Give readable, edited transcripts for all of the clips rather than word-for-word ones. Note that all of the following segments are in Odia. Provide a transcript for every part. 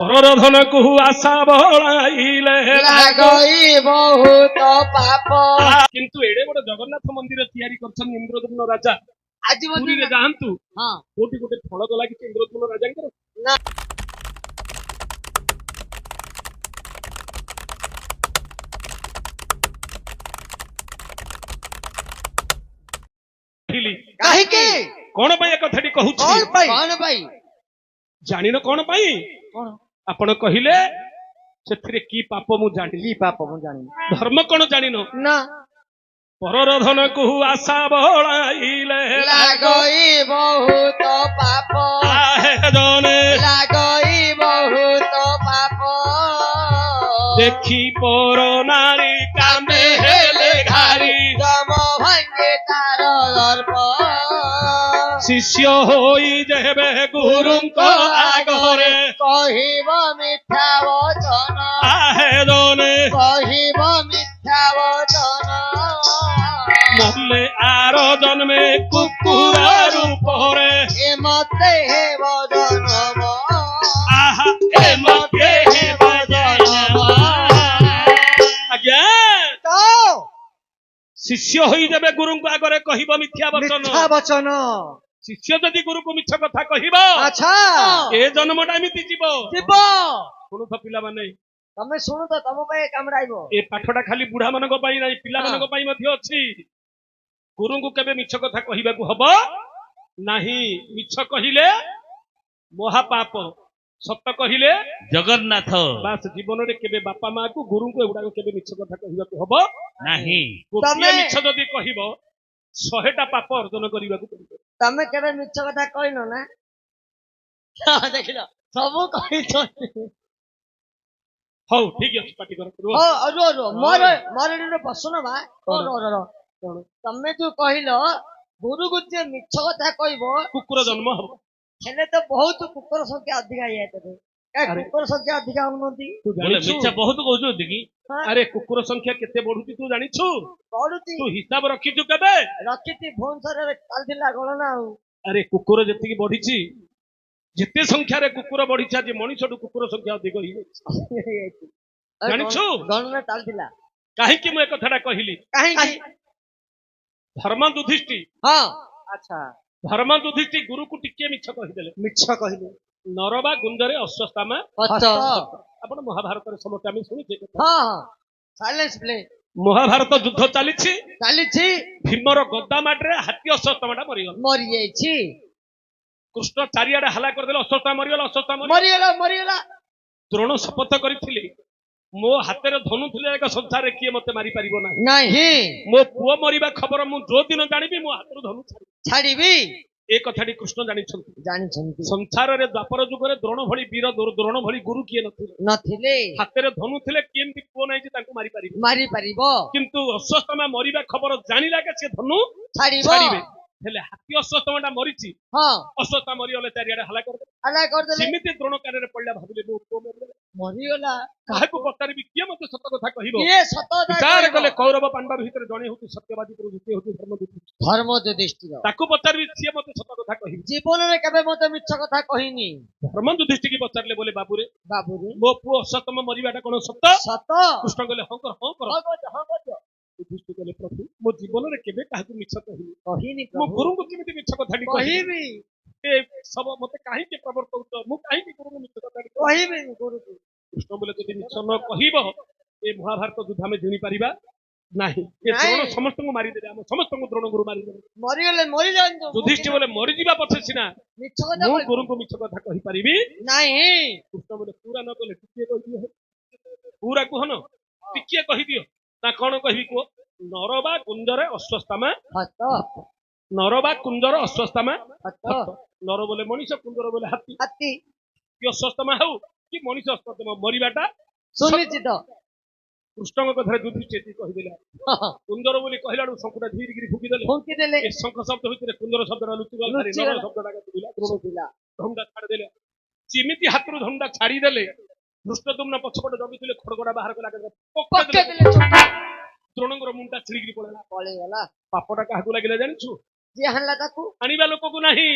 ପରଧନକୁ ଆଶା ବଳାଇଲେ ଲାଗଇ ବହୁତ ପାପ। କିନ୍ତୁ ଏଡେ ବଡ ଜଗନ୍ନାଥ ମନ୍ଦିର ତିଆରି କରିଛନ୍ତି ଇନ୍ଦ୍ରଦ୍ୟୁମ୍ନ ରାଜା। ଆଜି ପୁରୀରେ ଯାଆନ୍ତୁ, ହଁ କୋଉଠି ଗୋଟେ ଫଳକ ଲାଗିଛି ଇନ୍ଦ୍ରଦ୍ୟୁମ୍ନ ରାଜାଙ୍କର। ନା କାହିଁକି କଣ ପାଇଁ ଏ କଥାଟି କହୁଛି? କଣ ପାଇଁ? ଜାଣିନ କଣ ପାଇଁ? କଣ ଆପଣ କହିଲେ ସେଥିରେ କି ପାପ ମୁଁ ଜାଣିଲି। କି ପାପ ମୁଁ ଜାଣିନି। ଧର୍ମ କଣ ଜାଣିନ? ନା ପରର ଧନକୁ ଆଶା ବଳାଇଲେ ଲାଗଇ ବହୁତ ପାପ। ଆହେ ଜନେ ଲାଗଇ ବହୁତ ପାପ। ଦେଖି ପର ନାରୀ କାମେ ହେଲେ ଘାରି ତମ ଭାଙ୍ଗେ ତାର ଦର୍ପ। ଶିଷ୍ୟ ହୋଇ ଯେବେ ଗୁରୁଙ୍କ ଆଗରେ କହିବ ମିଥ୍ୟା ବଚନ। ଆହେ ଜନେ କହିବ ମିଥ୍ୟା ବଚନ। ମଲେ ଆର ଜନ୍ମେ କୁକୁର ରୂପରେ ଏ ମତେ ହେବ ଜନମ। ଆହା ଏ ମତେ ହେବ ଜନମ। ଆଜ୍ଞା, ଶିଷ୍ୟ ହୋଇ ଯେବେ ଗୁରୁଙ୍କ ଆଗରେ କହିବ ମିଥ୍ୟା ମିଥ୍ୟା ବଚନ। ବଚନ। ଶିଷ୍ୟ ଯଦି ଗୁରୁକୁ ମିଛ କଥା କହିବ, ଆଚ୍ଛା ଏ ଜନ୍ମଟା ଏମିତି ଯିବ। ଯିବ। ଶୁଣୁଥ ପିଲାମାନେ, ତମେ ଶୁଣୁ ତ ତମ ପାଇଁ କାମୁଡାଇବ। ଏ ପାଠଟା ଖାଲି ବୁଢା ମାନଙ୍କ ପାଇଁ ନାହିଁ, ପିଲାମାନଙ୍କ ପାଇଁ ମଧ୍ୟ ଅଛି। ଗୁରୁଙ୍କୁ କେବେ ମିଛ କଥା କହିବାକୁ ହବ ନାହିଁ। ମିଛ କହିଲେ ମହାପାପ, ସତ କହିଲେ ଜଗନ୍ନାଥ ବାସ୍। ଜୀବନରେ କେବେ ବାପା ମାକୁ, ଗୁରୁଙ୍କୁ ଏଗୁଡାକ କେବେ ମିଛ କଥା କହିବାକୁ ହବ ନାହିଁ। ଗୋଟିଏ ତମେ- ମିଛ ଯଦି କହିବ 100ଟା ପାପ ଅର୍ଜନ କରିବାକୁ ପଡିବ। ତମେ କେବେ ମିଛ କଥା କହିନ ନା? ଦେଖିଲ ସବୁ କହିଛନ୍ତି। ହଉ ଠିକ ଅଛି, ପାଟି କର। ରୁହ। ରୁହ ମୋର ଏଠି ଗୋଟେ ପ୍ରଶ୍ନ ବା। ତମେ ଯୋଉ କହିଲ ଗୁରୁକୁ ଯିଏ ମିଛ କଥା କହିବ କୁକୁର ଜନ୍ମ ହବ। ହେଲେ ତ ବହୁତ କୁକୁର ସଂଖ୍ୟା ଅଧିକା ହେଇଯାଇଥାଏ। କୁକୁର ସଂଖ୍ୟା ଅଧିକା ହଉନାହାନ୍ତି? ତୁ ବୋଲେ ଜାଣିଛୁ? ମିଛ ବହୁତ କହୁଛନ୍ତି କି? ଆରେ କୁକୁର ସଂଖ୍ୟା କେତେ ବଢୁଛି ତୁ ଜାଣିଛୁ? ପଢୁଛି ତୁ ହିସାବ ରଖିଛୁ କେବେ? ରଖିଛି ଭୁବନେଶ୍ୱରରେ ଚାଲିଥିଲା ଗଣନା ଆଉ। ଆରେ କୁକୁର ଯେତିକି ବଢିଛି, ଯେତେ ସଂଖ୍ୟାରେ କୁକୁର ବଢିଛି, ଆଜି ମଣିଷଠୁ କୁକୁର ସଂଖ୍ୟା ଅଧିକ ହେଇଯାଇଛି। ଜାଣିଛୁ? ଗଣନା ଚାଲିଥିଲା। କାହିଁକି ମୁଁ ଏ କଥାଟା କହିଲି? କାହିଁକି? ଧର୍ମ ଯୁଧିଷ୍ଠି ହଁ ଆଚ୍ଛା ଧର୍ମ ଯୁଧିଷ୍ଠି ଗୁରୁକୁ ଟିକେ ମିଛ କହିଦେଲେ। ମିଛ କହିଲେ। ନରବା ଗୁଞ୍ଜରେ ଅଶ୍ୱସ୍ଥାମା। ସତ। ଆପଣ ମହାଭାରତରେ ସମସ୍ତେ ଆମେ ଶୁଣିଛେ କଥା। ହଁ ସାଇଲେନ୍ସ ପ୍ଲେ। ମହାଭାରତ ଯୁଦ୍ଧ ଚାଲିଛି, ଚାଲିଛି। ଭୀମର ଗଦା ମାଟିରେ ହାତୀ ଅଶ୍ୱତ୍ଥାମାଟା ମରିଗଲା। ମରିଯାଇଛି। କୃଷ୍ଣ ଚାରିଆଡେ ହାଲା କରିଦେଲେ, ଅଶ୍ୱତ୍ଥାମା ମରିଗଲା, ଅଶ୍ୱତ୍ଥାମା ମରିଗଲା। ଦ୍ରୋଣ ଶପଥ କରିଥିଲେ, ମୋ ହାତରେ ଧନୁ ଥିଲେ ଏକ ସଂସାରରେ କିଏ ମତେ ମାରିପାରିବ ନାହିଁ। ନାହିଁ। ମୋ ପୁଅ ମରିବା ଖବର ମୁଁ ଯୋଉ ଦିନ ଜାଣିବି, ମୋ ହାତରୁ ଧନୁ ଛାଡିବି। ଏ କଥାଟି କୃଷ୍ଣ ଜାଣିଛନ୍ତି। ଜାଣିଛନ୍ତି। ସଂସାରରେ ଦ୍ୱାପର ଯୁଗରେ ଦ୍ରୋଣ ଭଳି ବୀର, ଦ୍ରୋଣ ଭଳି ଗୁରୁ କିଏ ନଥିଲେ। ହାତରେ ଧନୁ ଥିଲେ, କେମିତି ପୁଅ ନାହିଁ ଯେ ତାଙ୍କୁ ମାରିପାରିବ। କିନ୍ତୁ ଅଶ୍ୱତ୍ଥାମା ମରିବା ଖବର ଜାଣିଲା କେ ସେ ଧନୁ ଛାଡିବେ। ହେଲେ ହାତୀ ଅଶ୍ୱତ୍ଥାମାଟା ମରିଛି, ହଁ ଅଶ୍ୱତ୍ଥାମା ମରିଗଲେ ଚାରିଆଡେ ହାଲା କରିଦେଲେ। ସେମିତି ଦ୍ରୋଣ କାନରେ ପଡିଲା, ଭାବିଲେ ମୋ ପୁଅ ମରିଗଲା। କାହାକୁ ପଚାରିବି, କିଏ ମତେ ସତ କଥା କହିବ? ବିଚାର କଲେ କୌରବ ପାଣ୍ଡବ ଭିତରେ ଜଣେ ହଉଛି ସତ୍ୟବାଦୀ, ଦ୍ୱିତୀୟ ହଉଛି ଧର୍ମ ଯୁଧିଷ୍ଠିର। ତାକୁ ପଚାରିବି, ସିଏ ମତେ ସତ କଥା କହିବ। ଜୀବନରେ କେବେ ମତେ ମିଛ କଥା କହିନି। ଧର୍ମ ଯୁଧିଷ୍ଠିକି ପଚାରିଲେ, ବୋଲେ ବାବୁରେ ବାବୁରେ ମୋ ପୁଅ ଅଶ୍ୱତ୍ଥାମା ମରିବାଟା କଣ ସତ? ସତ। କୃଷ୍ଣ କହିଲେ ହଁ କର, ହଁ କର। ଯୁଧିଷ୍ଠିର କହିଲେ, ପ୍ରଭୁ ମୋ ଜୀବନରେ କେବେ କାହାକୁ ମିଛ କହିନି। ମୋ ଗୁରୁଙ୍କୁ କେମିତି ମିଛ କଥାଟି କହିବି? ଏ ସବୁ ମତେ କାହିଁକି ପ୍ରବର୍ତ୍ତଉଛ? ମୁଁ କାହିଁକି ଗୁରୁଙ୍କୁ ମିଛ କଥାଟି କହିବି? କୃଷ୍ଣ ବୋଲେ, ଯଦି ମିଛ ନ କହିବ ଏ ମହାଭାରତ ଯୁଦ୍ଧ ଆମେ ଜିଣି ପାରିବା ନାହିଁ। ଏ ଦ୍ରୋଣ ସମସ୍ତଙ୍କୁ ମାରିଦେଲେ, ଆମ ସମସ୍ତଙ୍କୁ ଦ୍ରୋଣ ଗୁରୁ ମାରିଦେଲେ। ମରିଯାଆନ୍ତୁ। ଯୁଧିଷ୍ଠିର ବୋଲେ, ମରିଯିବା ପଛେ ସିନା ମିଛ କଥା ମୁଁ ଗୁରୁଙ୍କୁ ମିଛ କଥା କହିପାରିବି ନାହିଁ। କୃଷ୍ଣ ବୋଲେ, ପୁରା ନ କଲେ ଟିକିଏ କହିଦିଅ, ପୁରା କୁହନ, ଟିକିଏ କହିଦିଅ। ନା କଣ କହିବି କୁହ? ନରବା କୁଞ୍ଜରେ ଅଶ୍ୱତ୍ଥାମା। ନରବା କୁଞ୍ଜର ଅଶ୍ୱତ୍ଥାମା। ନର ବୋଲେ ମଣିଷ, କୁଞ୍ଜର ବୋଲେ ହାତୀ। କି ଅଶ୍ୱତ୍ଥାମା ହଉ କି ମଣିଷ, ଅଶ୍ୱତ୍ଥାମା ମରିବାଟା ସୁନିଶ୍ଚିତ। କୃଷ୍ଣଙ୍କ କଥାରେ ଯୁଧିଷ୍ଠିର କହିଦେଲେ। କୁଞ୍ଜର ବୋଲି କହିଲା ବେଳକୁ ଶଙ୍ଖଟା ଧୀରେ ଫୁଙ୍କିଦେଲେ। ଏ ଶଙ୍ଖ ଶବ୍ଦ ଭିତରେ କୁଞ୍ଜର ଶବ୍ଦଟା ଲୁଚିଗଲା। ଧନୁଟା ଛାଡ଼ିଦେଲେ। ଯେମିତି ହାତରୁ ଧନୁଟା ଛାଡିଦେଲେ, ଧୃଷ୍ଟଦ୍ୟୁମ୍ନ ପଛପଟେ ଜଗିଥିଲେ, ଖଡଗଟା ବାହାର କଲା, ଦ୍ରୋଣଙ୍କର ମୁଣ୍ଡଟା ଛିଡ଼ିକିରି ପଳେଇଲା। ପାପଟା କାହାକୁ ଲାଗିଲା ଜାଣିଛୁ? ଯିଏ ହାଣିଲା ତାକୁ। ଆଣିବା ଲୋକକୁ ନାହିଁ।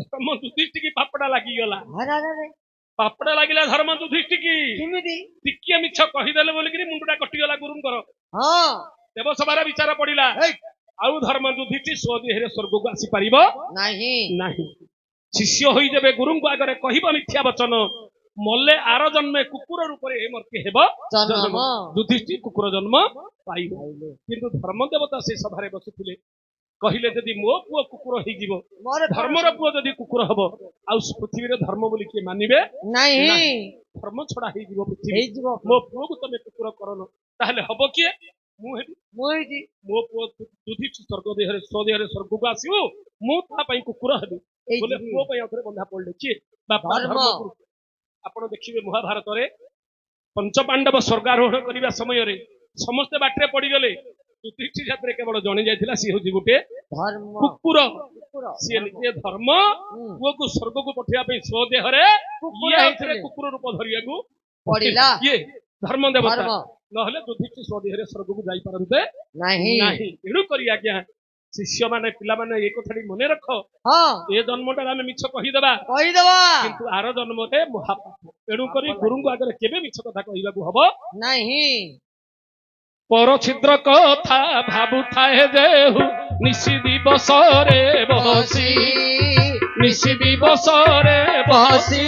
ଧର୍ମ ଯୁଧିଷ୍ଠିର ପାପଟା ଲାଗିଗଲା। ପାପଡା ଲାଗିଲା ଧର୍ମ ଯୁଧିଷ୍ଠିକି କେମିତି ଟିକିଏ ମିଛ କହିଦେଲେ ବୋଲିକିରି ମୁଣ୍ଡଟା କଟିଗଲା ଗୁରୁଙ୍କର। ହଁ ଦେବସଭାର ବିଚାର ପଡିଲା ହେଇ, ଆଉ ଧର୍ମ ଯୁଧିଷ୍ଠି ସ୍ୱଦେହରେ ସ୍ୱର୍ଗକୁ ଆସିପାରିବ ନାହିଁ ନାହିଁ। ଶିଷ୍ୟ ହୋଇଯିବେ ଗୁରୁଙ୍କ ଆଗରେ କହିବ ମିଥ୍ୟା ବଚନ, ମଲେ ଆର ଜନ୍ମେ କୁକୁର ରୂପରେ ଏ ମର୍ତ୍ତି ହେବ ଜନ୍ମ। ଯୁଧିଷ୍ଠି କୁକୁର ଜନ୍ମ ପାଇବ। କିନ୍ତୁ ଧର୍ମ ଦେବତା ସେ ସଭାରେ ବସିଥିଲେ, କହିଲେ ଯଦି ମୋ ପୁଅ କୁକୁର ହେଇଯିବ, ମୋର ଧର୍ମର ପୁଅ ଯଦି କୁକୁର ହବ, ଆଉ ପୃଥିବୀରେ ଧର୍ମ ବୋଲି କିଏ ମାନିବେ? ନାହିଁ ଧର୍ମ ଛଡା ହେଇଯିବ ପୃଥିବୀ। ହେଇଯିବ ମୋ ପୁଅକୁ ତମେ କୁକୁର କରନ, ତାହେଲେ ହବ କିଏ? ମୁଁ ହେବି। ମୁଁ ହେଇଛି ମୋ ପୁଅ ଯୁଧିଷ୍ଠି ସ୍ୱର୍ଗଦେହରେ ସ୍ୱଦେହରେ ସ୍ୱର୍ଗକୁ ଆସିବ, ମୁଁ ତା ପାଇଁ କୁକୁର ହେବି ଏଇ ବୋଲେ ଯିବି। ପୁଅ ପାଇଁ ଆଉଥରେ ବନ୍ଧା ପଡିଲେ କିଏ? ବାପା ଧର୍ମ। ଧର୍ମଗୁରୁ। ଆପଣ ଦେଖିବେ ମହାଭାରତରେ ପଞ୍ଚପାଣ୍ଡବ ସ୍ୱର୍ଗାରୋହଣ କରିବା ସମୟରେ ସମସ୍ତେ ବାଟରେ ପଡିଗଲେ, ଯୁଧିଷ୍ଠି ଜାତିରେ କେବଳ ଜଣେ ଯାଇଥିଲା, ସିଏ ହଉଛି ଗୋଟେ ଧର୍ମ କୁକୁର। କୁକୁର ସିଏ ନିଜେ ଧର୍ମ ହୁଁ। ପୁଅକୁ ସ୍ୱର୍ଗକୁ ପଠେଇବା ପାଇଁ ସ୍ୱଦେହରେ କୁକୁର ଇଏ ଆଉଥରେ ହେଇଥିଲେ। କୁକୁର ରୂପ ଧରିବାକୁ ପଡିଲା କିଏ? ଧର୍ମ ଦେବତା। ଧର୍ମ ନହେଲେ ଯୁଧିଷ୍ଠି ସ୍ୱଦେହରେ ସ୍ୱର୍ଗକୁ ଯାଇପାରନ୍ତେ ନାହିଁ ନାହିଁ। ତେଣୁ କରି ଆଜ୍ଞା ଶିଷ୍ୟମାନେ ପିଲାମାନେ ଏ କଥାଟି ମନେ ରଖ, ହଁ ଏ ଜନ୍ମଟାରେ ଆମେ ମିଛ କହିଦେବା, କହିଦବା କିନ୍ତୁ ଆର ଜନ୍ମରେ ମହାପାପ। ତେଣୁ କରି ଗୁରୁଙ୍କ ଆଗରେ କେବେ ମିଛ କଥା କହିବାକୁ ହବ ନାହିଁ। ପର ଛିଦ୍ର କଥା ଭାବୁଥାଏ ଦେହୁ, ନିଶି ଦିବସରେ ବସି ନିଶି ଦିବସରେ ବସି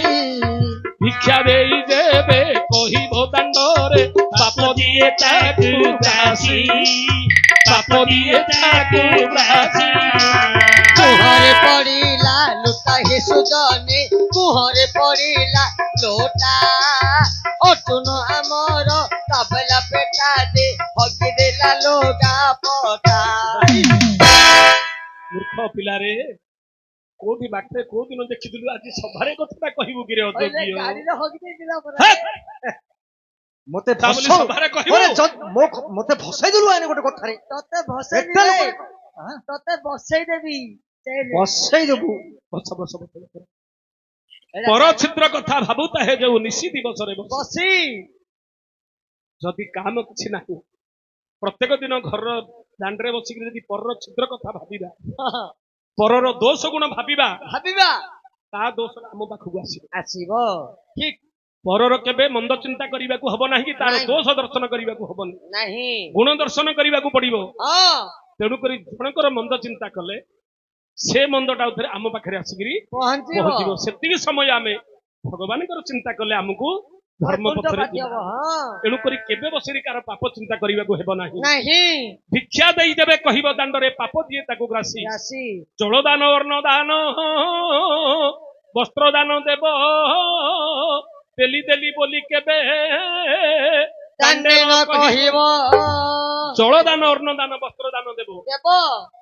ଭିକ୍ଷା ଦେଇ ଦେବେ କହିବ ଦାଣ୍ଡରେ, ପାପ ଦିଏ ତାକୁ ଗ୍ରାସୀ, ପାପ ଦିଏ ତାକୁ ଗ୍ରାସୀ। କୁହରେ ପଡିଲା ଲୋଟା ହେ ସୁଜନେ, କୁହରେ ପଡିଲା ଲୋଟା ଅଟୁନ ଆମର ତାବଲା ପେଟା ଦେ ହଗି ଦେଲା ଲୋଟା ପଟା। ମୂର୍ଖ ପିଲାରେ, କୋଉଠି ବାଟରେ କୋଉ ଦିନ ଦେଖିଥିଲୁ ଆଜି ସଭାରେ କଥାଟା କହିବୁ କିରେ କହିଲେ ଅଯୋଗ୍ୟ? ଗାଡିରେ ହଗି ଦେଇଥିଲା ପରା। ହେ! ମତେ ତା ବୋଲି ଭସ ସଭାରେ କହିବୁ? ମତେ ଭସାଇ ଦେଲୁ ଆଇନେ ଗୋଟେ କଥାରେ। ତତେ ଭସେଇ ଏତେ ଲୋକ ଦେବି, ତତେ ବସେଇ ଦେବି ଚେଲେ। ବସେଇ ଦେବୁ। ବସ ବସ ବସ ବସ। ଏଇଟା ପର ଛିଦ୍ର କଥା ଭାବୁତା ହେ ଯୋଉ ନିଶି ଦିବସରେ ବସି। ବସି ଯଦି କାମ କିଛି ନାହିଁ, ପ୍ରତ୍ୟେକ ଦିନ ଘରର ଦାଣ୍ଡରେ ବସିକି ଯଦି ପରର ଛିଦ୍ର କଥା ଭାବିବା, ପରର ଦୋଷ ଗୁଣ ଭାବିବା, ଭାବିବା ତା ଦୋଷ ଆମ ପାଖକୁ ଆସିବ। ଆସିବ ଠିକ ପରର କେବେ ମନ୍ଦ ଚିନ୍ତା କରିବାକୁ ହବ ନାହିଁ, କି ତାର ନାହିଁ। ଦୋଷ ଦର୍ଶନ କରିବାକୁ ହବନି, ନାହିଁ ଗୁଣ ଦର୍ଶନ କରିବାକୁ ପଡିବ। ହଁ ତେଣୁକରି ଜଣଙ୍କର ମନ୍ଦ ଚିନ୍ତା କଲେ ସେ ମନ୍ଦଟା ଆଉଥରେ ଆମ ପାଖରେ ଆସିକିରି ପହଞ୍ଚିବ ପହଞ୍ଚିବ। ସେତିକି ସମୟ ଆମେ ଭଗବାନଙ୍କର ଚିନ୍ତା କଲେ ଆମକୁ ଧର୍ମ ପଥରେ ଯିବା। ହଁ ତେଣୁକରି କେବେ ବସିରି କାହାର ପାପ ଚିନ୍ତା କରିବାକୁ ହେବ ନାହିଁ। ନାହିଁ ଭିକ୍ଷା ଦେଇଦେବେ କହିବ ଦାଣ୍ଡରେ, ପାପ ଦିଏ ତାକୁ ଗ୍ରାସୀ। ରାଶି ଜଳ ଦାନ, ଅନ୍ନ ଦାନ, ବସ୍ତ୍ର ଦାନ ଦେବ, ଦେଲି ଦେଲି ବୋଲି କେବେ ଦାଣ୍ଡେ ନ କହିବ ଜଳ ଦାନ, ଅନ୍ନ ଦାନ, ବସ୍ତ୍ର ଦାନ ଦେବ, ଦେବ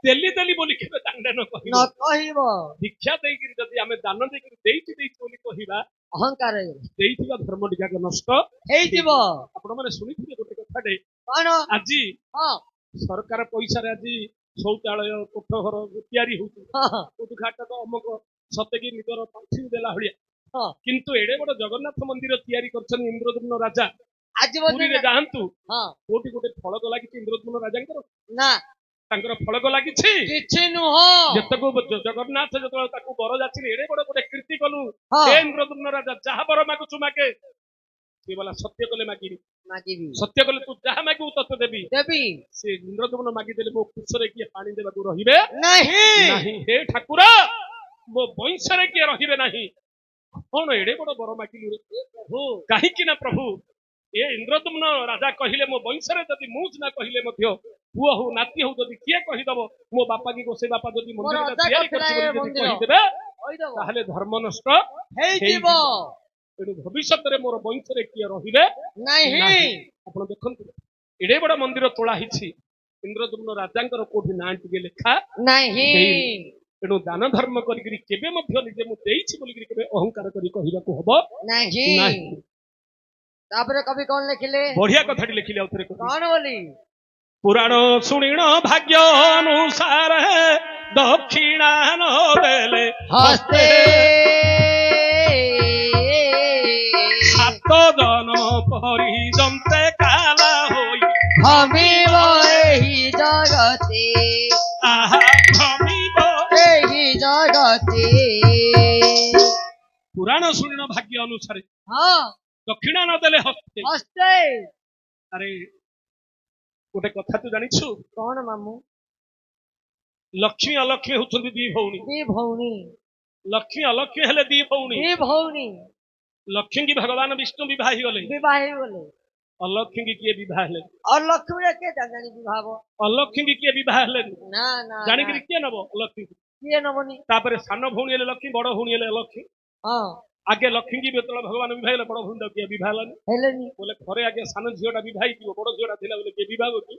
ଦେଲି ଦେଲି ବୋଲି କେବେ ଦାଣ୍ଡେ ନ ନ କହିବ। କହିବ ଭିକ୍ଷା ଦେଇକିରି ଯଦି ଆମେ ଦାନ ଦେଇକିରି ଦେଇଛି ବୋଲି କହିବା, ଅହଙ୍କାର ଦେଇଥିବା ଧର୍ମ ଟିକାକ ନଷ୍ଟ ହେଇଯିବ। ଆପଣ ମାନେ ଶୁଣିଥିବେ ଗୋଟେ କଥାଟେ, କଣ ଆଜି ହଁ ସରକାର ପଇସାରେ ଆଜି ଶୌଚାଳୟ କୋଠ ଘର ତିଆରି ହଉଛି, ହଁ ଉଦ୍ଘାଟକ ଅମକ ସତେକି ନିଜର ପାଣ୍ଠି ଦେଲା ଭଳିଆ। ହଁ କିନ୍ତୁ ଏଡେ ବଡ ଜଗନ୍ନାଥ ମନ୍ଦିର ତିଆରି କରିଛନ୍ତି ଇନ୍ଦ୍ରଦ୍ୟୁମ୍ନ ରାଜା। ଆଜି ପୁରୀରେ ବୋଧେ ଯାଆନ୍ତୁ, ହଁ କୋଉଠି ଗୋଟେ ଫଳକ ଲାଗିଛି ଇନ୍ଦ୍ରଦ୍ୟୁମ୍ନ ରାଜାଙ୍କର? ନା ତାଙ୍କର ଫଳକ ଲାଗିଛି? କିଛି ନୁହଁ ଯେତେକୁ ଜଗନ୍ନାଥ ଯେତେବେଳେ ତାକୁ ବର ଯାଚିଲେ, ଏଡେ ବଡ ଗୋଟେ କୀର୍ତ୍ତି କଲୁ, ହଁ ହେ ଇନ୍ଦ୍ରଦ୍ୟୁମ୍ନ ରାଜା ଯାହା ବର ମାଗୁଛୁ ମାଗେ। ସିଏ ବୋଲା ସତ୍ୟ କଲେ ମାଗିବି, ମାଗିବି ସତ୍ୟ କଲେ ତୁ ଯାହା ମାଗିବୁ ତତେ ଦେବି। ଦେବି ସେ ଇନ୍ଦ୍ରଦ୍ୟୁମ୍ନ ମାଗିଦେଲେ, ମୋ କୁଶରେ କିଏ ପାଣି ଦେବାକୁ ରହିବେ ନାହିଁ ନାହିଁ। ହେ ଠାକୁର, ମୋ ବଂଶରେ କିଏ ରହିବେ ନାହିଁ। କଣ ଏଡେ ବଡ ବର ମାଗିଲୁ ରେ ପ୍ରଭୁ? କାହିଁକି ନା ପ୍ରଭୁ, ଏ ଇନ୍ଦ୍ରଦ୍ୟୁମ୍ନ ରାଜା କହିଲେ, ମୋ ବଂଶରେ ଯଦି ମୁଁ ସିନା କହିଲେ ମଧ୍ୟ, ପୁଅ ହଉ ନାତି ହଉ ଯଦି କିଏ କହିଦବ, ମୋ ବାପା କି ଗୋସେଇ ବାପା ଯଦି ମୋର ମନ୍ଦିରଟା ଅଜା ତିଆରି କରିଥିଲା କରିଛି ଏ ବୋଲି ଯଦି ମନ୍ଦିର। କହିଦେବେ, କହିଦବ ତାହେଲେ ଧର୍ମ ନଷ୍ଟ ହେଇଯିବ ତେଣୁ ଭବିଷ୍ୟତରେ ମୋର ବଂଶରେ କିଏ ରହିବେ ନାହିଁ ନାହିଁ। ଆପଣ ଦେଖନ୍ତୁ, ଏଡେ ବଡ ମନ୍ଦିର ତୋଳା ହେଇଛି, ଇନ୍ଦ୍ରଦ୍ୟୁମ୍ନ ରାଜାଙ୍କର କୋଉଠି ନାଁ ଟିକେ ଲେଖା ନାହିଁ ହେଇନି। ତେଣୁ ଦାନ ଧର୍ମ କରିକିରି କେବେ ମଧ୍ୟ ନିଜେ ମୁଁ ଦେଇଛି ବୋଲିକିରି କେବେ ଅହଙ୍କାର କରି କହିବାକୁ ହବ ନାହିଁ। ନାହିଁ। ତାପରେ କବି କଣ ଲେଖିଲେ? ବଢିଆ କଥାଟି ଲେଖିଲେ ଆଉ ଥରେ। କଣ ବୋଲି? ପୁରାଣ ଶୁଣିଣ ଭାଗ୍ୟ ଅନୁସାର, ଦକ୍ଷିଣା ନ ଦେଲେ ହସ୍ତେ ସାତ ଜନ୍ମ ପରିଜନ୍ତେ କାଲା ହୋଇ ଭମିବ ଏହି ଜଗତେ, ଆହା ଭ୍ରମିବ। ଏହି ଜଗତେ। ପୁରାଣ ଶୁଣିନ ଭାଗ୍ୟ ଅନୁସାରେ ହଁ ଦକ୍ଷିଣା ନଦେଲେ ହସ୍ତେ। ହସ୍ତେ। ଆରେ ଗୋଟେ କଥା ତୁ ଜାଣିଛୁ କଣ ମାମୁଁ? ଲକ୍ଷ୍ମୀ ଅଲକ୍ଷ୍ମୀ ହଉଛନ୍ତି ଦି ଭଉଣୀ। ଦି ଭଉଣୀ। ଲକ୍ଷ୍ମୀ ଅଲକ୍ଷ୍ମୀ ହେଲେ ଦି ଭଉଣୀ। ଦି ଭଉଣୀ ଲକ୍ଷ୍ମୀ କି ଭଗବାନ ବିଷ୍ଣୁ ବିବାହ ହେଇଗଲେ, ବିବାହ ହେଇଗଲେ। ଅଲକ୍ଷ୍ମୀ କି କିଏ ବିବାହ ହେଲେ? ଆଉ ଲକ୍ଷ୍ମୀରେ କିଏ ଜାଣି ବିବାହ ହବ? ଅଲକ୍ଷ୍ମୀ କି କିଏ ବିବାହ ହେଲେନି? ନା ନା ଜାଣିକିରି ନା। କିଏ ନବ ଅଲକ୍ଷ୍ମୀ? କିଏ ନବନି? ତାପରେ ସାନ ଭଉଣୀ ହେଲେ ଲକ୍ଷ୍ମୀ, ବଡ ଭଉଣୀ ହେଲେ ଅଲକ୍ଷ୍ମୀ। ହଁ ଆଗେ ଲକ୍ଷ୍ମୀ କି ଯେତେବେଳେ ଭଗବାନ ବିବାହ ହେଲେ ବଡ ଭଉଣୀ କିଏ ବିବାହ ହେଲାନି? ହେଲେନି। ବୋଲେ ଘରେ ଆଗେ ସାନ ଝିଅଟା ବିବାହ ହେଇଥିବ, ବଡ ଝିଅଟା ଥିଲା ବୋଲେ କିଏ ବିବାହ କି?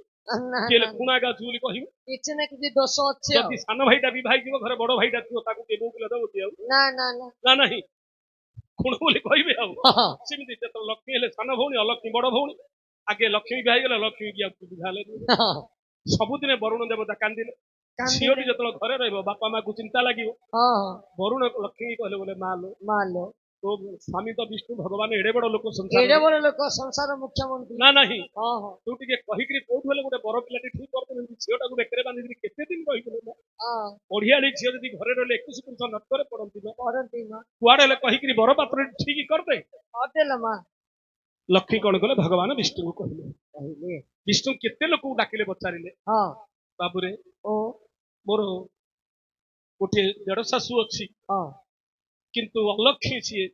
ନା କିଏ ନା କୁଣା ଗାଛୁ ବୋଲି କହିବୁ? କିଛି ନା କିଛି ଦୋଷ ଅଛି ଆଉ। ଯଦି ସାନ ଭାଇଟା ବିବାହ ହେଇଥିବ, ଘରେ ବଡ ଭାଇଟା ଥିବ, ତାକୁ କିଏ ବୋଉକିଲା ଦବ କି ଆଉ? ନା ନା ନା। ନା ନାହିଁ, କୁଣ ବୋଲି କହିବେ ଆଉ। ହଁ। ସେମିତି ଯେତେବେଳେ ଲକ୍ଷ୍ମୀ ହେଲେ ସାନ ଭଉଣୀ, ଅଲକ୍ଷ୍ମୀ ବଡ ଭଉଣୀ। ଆଗେ ଲକ୍ଷ୍ମୀ ବିବାହ ହେଇଗଲେ, ଲକ୍ଷ୍ମୀ କି ଆଉ ବିବାହ ହେଲେ। ସବୁଦିନେ ବରୁଣ ଦେବତା କାନ୍ଦିଲେ। ଝିଅଟି ଯେତେବେଳେ ଘରେ ରହିବ, ବାପା ମାକୁ ଚିନ୍ତା ଲାଗିବ। ହଁ ବରୁଣ ଲକ୍ଷ୍ମୀ କହିଲେ ବୋଲେ ମା ଲୋ, ମାଲୋ। ତୋ ସ୍ୱାମୀ ତ ବିଷ୍ଣୁ ଭଗବାନ ଏଡେ ବଡ ଲୋକ ଏଡେ ସଂସାର। ବଡ ଲୋକ, ସଂସାର ମୁଖ୍ୟମନ୍ତ୍ରୀ। ନା ନାହିଁ, ହଁ ହଁ ତୁ ଟିକେ କହିକିରି କୋଉଠୁ ହେଲେ ଗୋଟେ ବର ପିଲାଟି ଠିକ କରିଦେବି, ଝିଅଟାକୁ ବେକରେ ବାନ୍ଧିକିରି କେତେ ଦିନ ରହିଥିଲେ ନା? ହଁ। ପଢିଆଳି ଝିଅ ଯଦି ଘରେ ରହିଲେ 21 ପୁରୁଷ ନଟକରେ ପଡନ୍ତି ନା? କରନ୍ତି ମା। କୁଆଡେ ହେଲେ କହିକିରି ବର ପାତ୍ର ଠିକ କରିଦେ। କରିଦେଲ ମା। ଲକ୍ଷ୍ମୀ କଣ କଲେ? ଭଗବାନ ବିଷ୍ଣୁଙ୍କୁ କହିଲେ। କହିଲେ। ବିଷ୍ଣୁ କେତେ ଲୋକକୁ ଡାକିଲେ, ପଚାରିଲେ ହଁ। ବାବୁରେ ଓ। ମୋର ଗୋଟିଏ ଦେଢ ଶାଶୁ ଅଛି, ହଁ। କିନ୍ତୁ ଅଲକ୍ଷ୍ମୀ ସିଏ,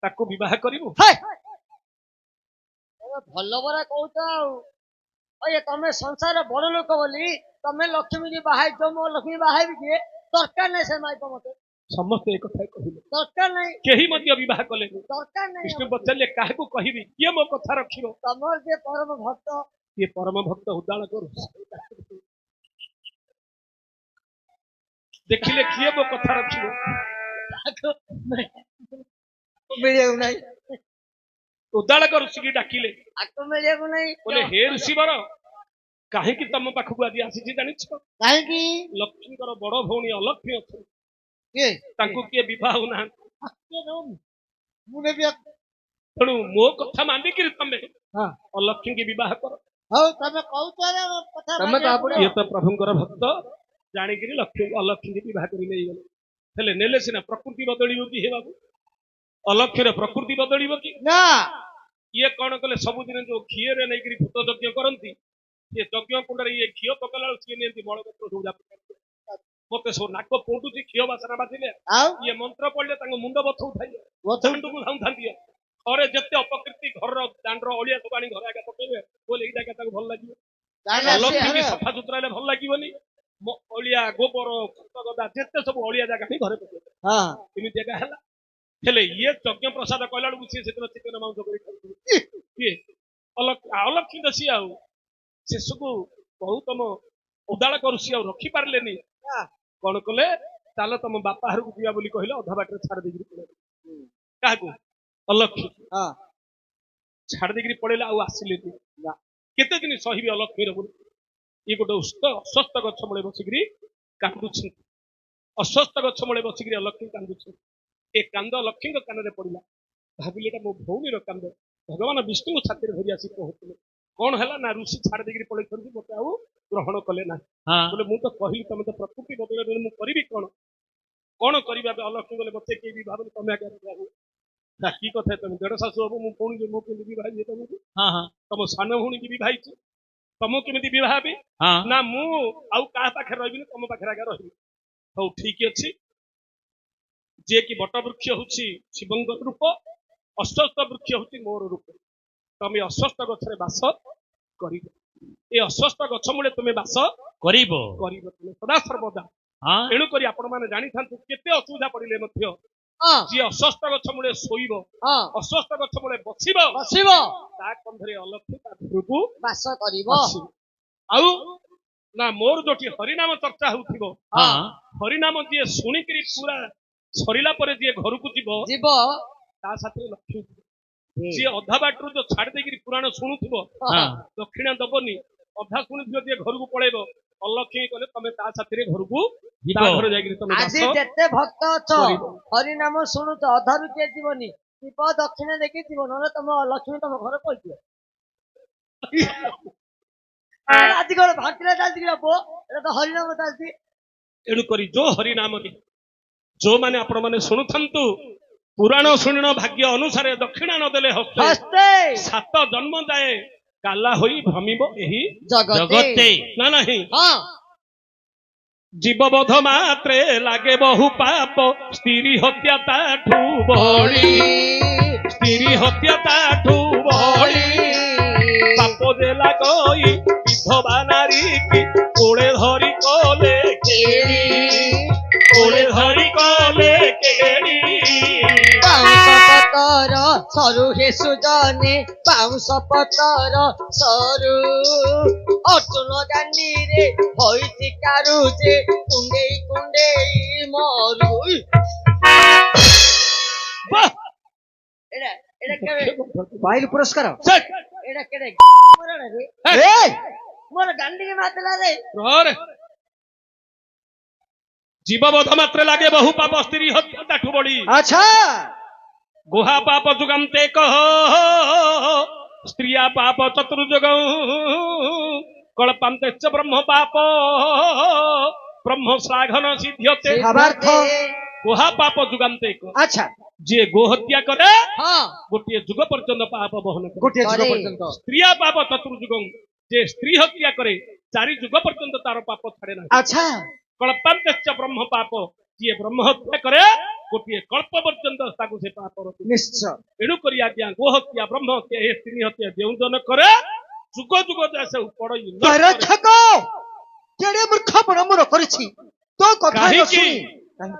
ତାକୁ ବିବାହ କରିବୁ? ହେ! ତମେ ଭଲ ପରା କହୁଛ ଆଉ। ଅଏ ତମେ ସଂସାର ବଡ ଲୋକ ବୋଲି ତମେ ଲକ୍ଷ୍ମୀ କି ବାହା ହେଇଛ, ମୋ ଲକ୍ଷ୍ମୀ ବାହା ହେବି କିଏ? ଦରକାର ନାହିଁ ସେ ମାଇପ ମତେ। ସମସ୍ତେ ଏ କଥା କହିଲେ, ଦରକାର ନାହିଁ। କେହି ମଧ୍ୟ ବିବାହ କଲେନି। ଦରକାର ନାହିଁ ବିଷ୍ଣୁ ଆମର। ପଚାରିଲେ କାହାକୁ କହିବି, କିଏ ମୋ କଥା ରଖିବ? ତମର ଯେ ପରମ ଭକ୍ତ। କିଏ ପରମ ଭକ୍ତ ଉଦାଳ କରୁ ଦେଖିଲେ କିଏ ମୋ କଥା ରଖିବ? ମିଳିବାକୁ ନାହିଁ। ଉଦାଳ ଋଷିକି ଡାକିଲେ, ଆକୁ ମିଳିବାକୁ ନାହିଁ। ବୋଲେ ହେ ଋଷିବର, କାହିଁକି ତମ ପାଖକୁ ଆଜି ଆସିଛି ଜାଣିଛ? କାହିଁକି? ଲକ୍ଷ୍ମୀଙ୍କର ବଡ ଭଉଣୀ ଅଲକ୍ଷ୍ମୀ ଅଛନ୍ତି, କିଏ? ତାଙ୍କୁ କିଏ ବିବାହ ହଉନାହାନ୍ତି। ମୁଁ ନେବି ଆକୁ। ତେଣୁ ମୋ କଥା ମାନିକିରି ତମେ ହଁ। ଅଲକ୍ଷ୍ମୀକି ବିବାହ କର। ହଉ ତମେ କହୁଛ ନା କଥା ତମେ ମାନିବାକୁ ତାପରେ ପଡିବ। ଇଏ ତ ପ୍ରଭୁଙ୍କର ଭକ୍ତ, ଜାଣିକିରି ଅଲକ୍ଷ୍ମୀକି ବିବାହ କରି ନେଇଗଲେ। ହେଲେ ନେଲେ ସିନା ପ୍ରକୃତି ବଦଳିବ କି? ହେ ବାବୁ, ଅଲକ୍ଷ୍ମୀର ପ୍ରକୃତି ବଦଳିବ କି? ନା। ଇଏ କଣ କଲେ? ସବୁଦିନ ଯୋଉ ଘିଅରେ ନେଇକିରି ଭୂତ ଯଜ୍ଞ କରନ୍ତି, ଇଏ ଯଜ୍ଞ କୁଣ୍ଡରେ ଇଏ ଘିଅ ପକେଇଲା ବେଳକୁ ସିଏ ନିଅନ୍ତି ବଳପତ୍ର ସବୁ ଯାକ। ମତେ ସବୁ ନାକ ପୋଡୁଛି ଘିଅ ବାସନା ବାଜିଲେ। ଆଉ ଇଏ ମନ୍ତ୍ର ପଢିଲେ ତାଙ୍କ ମୁଣ୍ଡ ବଥଉଥାଏ, ଦାଣ୍ଡକୁ ଧାଉଁଥାନ୍ତି। ଘରେ ଯେତେ ଅପକୀର୍ତ୍ତି, ଘରର ଦାଣ୍ଡର ଅଳିଆ ସବୁ ଆଣି ଘରେ ଆଗେ ପକେଇବେ, ବୋଲେ ଏଇ ଜାଗା ତାକୁ ଭଲ ଲାଗିବ। ଲକ୍ଷ୍ମୀ ସଫା ସୁତୁରା ହେଲେ ଭଲ ଲାଗିବନି। ଅଳିଆ ଗୋବର ଖତ ଗଦା ଯେତେ ସବୁ ଅଳିଆ ଜାଗା ହିଁ ଘରେ ପକେଇବେ। ହଁ। ଏମିତି ଜାଗା ହେଲା। ହେଲେ ଇଏ ଯଜ୍ଞ ପ୍ରସାଦ କହିଲା ବେଳକୁ ସିଏ ସେଦିନ ଚିକେନ ମାଂସ କରି ଖାଉଥିବେ। କିଏ? ଅଲକ୍ଷ୍ମୀ ଦୋଷୀ ଆଉ। ଶେଷକୁ ବହୁତ ତମ ଉଦାଳ କରୁଛି ଆଉ ରଖିପାରିଲେନି। କଣ କଲେ? ଚାଲ ତମ ବାପା ଘରକୁ ଯିବା ବୋଲି କହିଲେ, ଅଧା ବାଟରେ ଛାଡି ଦେଇକିରି ପଳେଇଲେ। କାହାକୁ? ଅଲକ୍ଷ୍ମୀ। ହଁ। ଛାଡି ଦେଇକିରି ପଳେଇଲେ, ଆଉ ଆସିଲେନି। କେତେ ଦିନ ସହିବି ଅଲକ୍ଷ୍ମୀର ବୋଲି? ଇଏ ଗୋଟେ ଅଶ୍ୱସ୍ଥ ଗଛ ମୂଳେ ବସିକିରି କାନ୍ଦୁଛି। ଅଶ୍ୱସ୍ଥ ଗଛ ମୂଳେ ବସିକିରି ଅଲକ୍ଷ୍ମୀ କାନ୍ଦୁଛି। ଏ କାନ୍ଦ ଲକ୍ଷ୍ମୀଙ୍କ କାନରେ ପଡିଲା। ଭାବିଲେ ଏଟା ମୋ ଭଉଣୀର କାନ୍ଦ। ଭଗବାନ ବିଷ୍ଣୁଙ୍କୁ ଛାତିରେ ଧରି ଆସି କହୁଥିଲେ, କଣ ହେଲା ନା? ଋଷି ଛାଡି ଦେଇକିରି ପଳେଇଛନ୍ତି, ମତେ ଆଉ ଗ୍ରହଣ କଲେ ନାହିଁ। ହଁ। ବୋଲେ ମୁଁ ତ କହିଲି ତମେ ତ ପ୍ରକୃତି ବଦଳରେ ମୁଁ କରିବି କଣ? କଣ କରିବା? ଅଲକ୍ଷ୍ମୀ ବୋଲେ ମତେ କିଏ ବି ଭାବୁନି, ତମେ ଆଜ୍ଞା କି କଥା? ତମେ ଦେଢ ଶାଶୁ ହବ, ମୁଁ ଭଉଣୀ ମୁଁ କେମିତି ବିବାହ ହେବି ତମକୁ? ହଁ ହଁ ତମ ସାନ ଭଉଣୀ କି ବିବାହ ହେଇଛି, ତମକୁ କେମିତି ବିବାହ ହେବି? ହଁ। ନା ମୁଁ ଆଉ କାହା ପାଖରେ ରହିବିନି, ତମ ପାଖରେ ଆଜ୍ଞା ରହିବି। ହଉ ଠିକ ଅଛି। ଯିଏ କି ବଟ ବୃକ୍ଷ ହଉଛି ଶିବଙ୍କ ରୂପ, ଅଶ୍ୱସ୍ଥ ବୃକ୍ଷ ହଉଛି ମୋର ରୂପ। ତମେ ଅଶ୍ୱସ୍ଥ ଗଛରେ ବାସ କରିବ। ଏ ଅଶ୍ୱସ୍ଥ ଗଛ ମୂଳେ ତୁମେ ବାସ କରିବ। କରିବ ତୁମେ ସଦା ସର୍ବଦା। ହଁ। ତେଣୁକରି ଆପଣ ମାନେ ଜାଣିଥାନ୍ତୁ, କେତେ ଅସୁବିଧା ପଡିଲେ ମଧ୍ୟ ହଁ। ଯିଏ ଅଶ୍ୱସ୍ଥ ଗଛ ମୂଳେ ଶୋଇବ, ହଁ। ଅଶ୍ୱସ୍ଥ ଗଛ ମୂଳେ ବସିବ, ବସିବ। ତା କନ୍ଧରେ ଅଲକ୍ଷ୍ମୀ ତା ଘରକୁ ବାସ କରିବ। ଆସିବ। ଆଉ ନା ମୋର ଯୋଉଠି ହରିନାମ ଚର୍ଚ୍ଚା ହଉଥିବ, ହଁ। ହରିନାମ ଯିଏ ଶୁଣିକିରି ପୁରା ସରିଲା ପରେ ଯିଏ ଘରକୁ ଯିବ, ଯିବ। ତା ସାଥିରେ ଲକ୍ଷ୍ମୀ ଯିବ। ଯିଏ ଅଧା ବାଟରୁ ଯୋଉ ଛାଡି ଦେଇକିରି ପୁରାଣ ଶୁଣୁଥିବ, ହଁ। ଦକ୍ଷିଣା ଦବନି, ଅଧା ଶୁଣିଥିବ, ଯିଏ ଘରକୁ ପଳେଇବ, ଅଲକ୍ଷ୍ମୀ କଲେ ତମେ ତା ସାଥିରେ ଘରକୁ ତା ଯିବ। ଘରେ ଯାଇକିରି ତମେ ଆଜି ବାସ ଯେତେ ଭକ୍ତ ଅଛ, କରିବ। ହରିନାମ ଶୁଣୁଛ, ଅଧାରୁ କିଏ ଯିବନି। ଦୀପ ଦକ୍ଷିଣ ଦେଖି ଯିବ, ନହେଲେ ତମ ଲକ୍ଷ୍ମୀ ତମ ଘରେ ପହଞ୍ଚିବ। ଆଜି କଣ ଭାଟିଲା ଚାଲିଛି କି ପୁଅ? ଏଟା ତ ହରିନାମ ଚାଲିଛି। ତେଣୁକରି ଯୋଉ ହରିନାମରେ ଯୋଉମାନେ ଆପଣ ମାନେ ଶୁଣୁଥାନ୍ତୁ, ପୁରାଣ ଶୁଣିଣ ଭାଗ୍ୟ ଅନୁସାରେ ଦକ୍ଷିଣା ନଦେଲେ ହସ୍ତେ ହସ୍ତେ 7 ଜନ୍ମ ଯାଏ କାଲା ହୋଇ ଭ୍ରମିବ ଏହି ଜଗତେ ଜଗତେ ନା ନାହିଁ। ହଁ ଜୀବବୋଧ ମାତ୍ରେ ଲାଗେ ବହୁ ପାପ ସ୍ତ୍ରୀ ହତ୍ୟା ତାଠୁ ବଳି ସ୍ତ୍ରୀ ହତ୍ୟା ତାଠୁ ବଳି ପାପ ଦେଲା ଗଇ ବିଧବା ନାରୀ କି କୋଳେ ଧରି କଲେ କେଳି କୋଳେ ଧରି କଲେ କେଳି ବାଉଁଶ ପତର ସରୁ ହେ ସୁଜନେ ବାଉଁଶ ପତର ସରୁ ଅର୍ଜୁନ ଦାଣ୍ଡିରେ ହୋଇଛି କାରୁ ଯେ କୁଣ୍ଡେଇ କୁଣ୍ଡେଇ ମରୁ ବାଃ! ଏଟା ଏଟା କେବେ ପାଇଲୁ ପୁରସ୍କାର ସେ, ଏଟା କେବେ ମରଣ ରେ ଏ, ମୋର ଦାଣ୍ଡିକି ମାରିଦେଲା ରେ ରହରେ। ଜୀବବୋଧ ମାତ୍ରେ ଲାଗେ ବହୁ ପାପ ସ୍ତ୍ରୀ ହତ୍ୟା ତାଠୁ ବଳି ଆଚ୍ଛା ଗୁହା ପାପ ଯୁଗାନ୍ତେ କହ ସ୍ତ୍ରିୟା ପାପ ଚତୁର୍ଯୁଗ କଳ୍ପାନ୍ତେ ଚ ବ୍ରହ୍ମ ପାପ ବ୍ରହ୍ମ ଶ୍ଳାଘନ ସିଦ୍ଧ୍ୟତେ ଭାବାର୍ଥ ଗୁହା ପାପ ଯୁଗାନ୍ତେ କହ ଆଚ୍ଛା ଯିଏ ଗୋ ହତ୍ୟା କରେ ହଁ ଗୋଟିଏ ଯୁଗ ପର୍ଯ୍ୟନ୍ତ ପାପ ବହନ କରେ ଗୋଟିଏ ଯୁଗ କରେ। ପର୍ଯ୍ୟନ୍ତ ସ୍ତ୍ରିୟା ପାପ ଚତୁର୍ଯୁଗ ଯେ ସ୍ତ୍ରୀ ହତ୍ୟା କରେ 4 ଯୁଗ ପର୍ଯ୍ୟନ୍ତ ତାର ପାପ ଛାଡେ ନାହିଁ ଆଚ୍ଛା କଳ୍ପାନ୍ତେ ଚ ବ୍ରହ୍ମ ପାପ ଯିଏ ବ୍ରହ୍ମ ହତ୍ୟା କରେ ଗୋଟିଏ କଳ୍ପ ପର୍ଯ୍ୟନ୍ତ ତାକୁ ସେ ପାପ ରଖେ ନିଶ୍ଚୟ ଏଣୁ କରି ଆଜ୍ଞା ଗୋ ହତ୍ୟା ବ୍ରହ୍ମ ହତ୍ୟା ଏ ସ୍ତ୍ରୀ ହତ୍ୟା ଯେଉଁ ଜନ କରେ ଯୁଗ ଯୁଗ ଯାଏ ସେ ପଡଇ ନ କରେ। ପରକ୍ଷକ କେଡେ ମୂର୍ଖ ପଣ ମୋର କରିଛି ତୋ କଥା ନ କାହିଁକି? ଶୁଣି